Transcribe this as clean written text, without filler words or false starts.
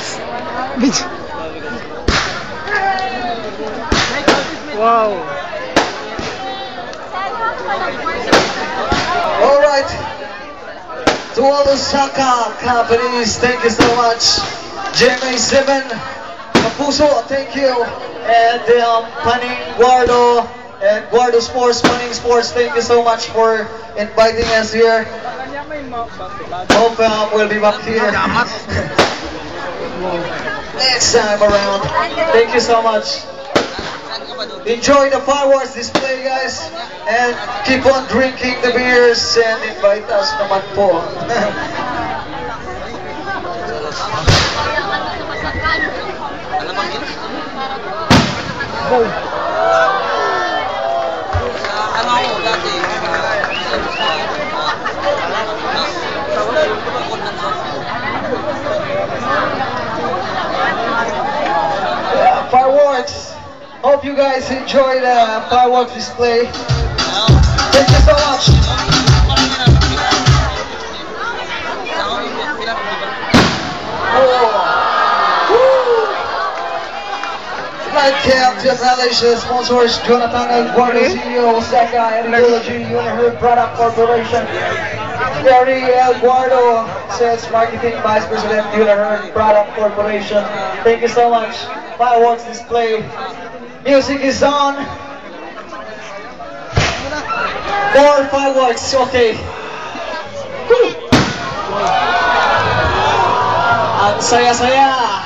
Vince. Vince. Wow. Alright. To all the Saka companies, thank you so much. GMA7, Kapuso, thank you. And Paning Guardo and Guardo Sports, Paning Sports, thank you so much for inviting us here. Hope we'll be back here next time around. Thank you so much. Enjoy the fireworks display, guys, and keep on drinking the beers and invite us naman po. Fireworks. Hope you guys enjoy the fireworks display. Thank you so much. Like to acknowledge the sponsors, Jonathan and Guardo CEO, Saka and Ecology, Uniherd Product Corporation, Gary L. Guardo, Sales Marketing Vice President, Uniherd Product Corporation. Thank you so much. Fireworks display. Music is on. More fireworks, okay. Ang saya-saya.